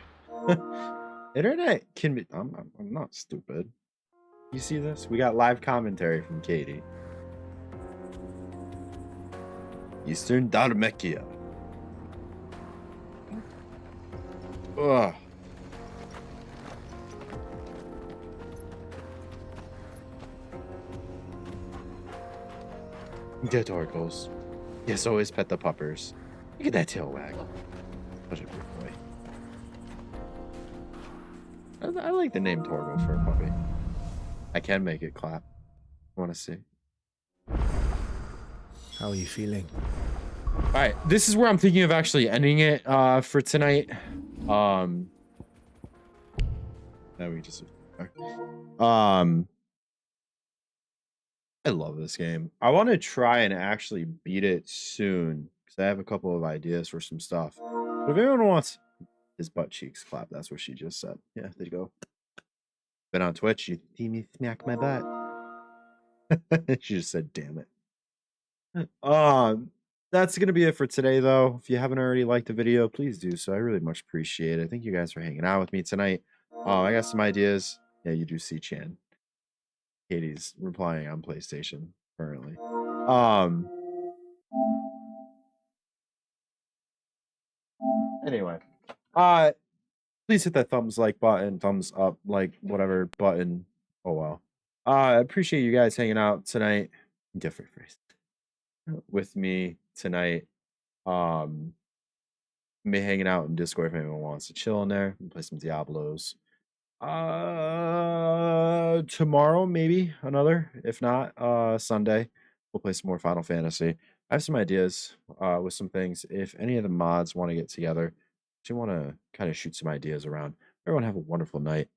Internet can be. I'm not stupid. You see this? We got live commentary from Katie. Eastern Dalmatia. Ugh. Dead oracles. Yes, always pet the puppers. Look at that tail wag. Such a good boy. I like the name Torgal for a puppy. I can make it clap. I want to see. How are you feeling? All right, this is where I'm thinking of actually ending it for tonight. Now we just I love this game. I want to try and actually beat it soon because I have a couple of ideas for some stuff. But if anyone wants his butt cheeks clap, that's what she just said. Yeah, there you go. Been on Twitch, you see me smack my butt. She just said, "Damn it." That's gonna be it for today, though. If you haven't already liked the video, please do so. I really much appreciate it. Thank you guys for hanging out with me tonight. I got some ideas. Yeah, you do see Chan. Katie's replying on PlayStation currently. Anyway, please hit that thumbs like button, thumbs up, like whatever button. Oh well. I appreciate you guys hanging out tonight. Different phrase. With me tonight. Me hanging out in Discord if anyone wants to chill in there and play some Diablos. Tomorrow maybe another. If not, Sunday we'll play some more Final Fantasy. I have some ideas with some things. If any of the mods want to get together, just want to kind of shoot some ideas around. Everyone have a wonderful night.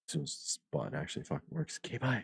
As soon as this button actually fucking works. Okay, bye.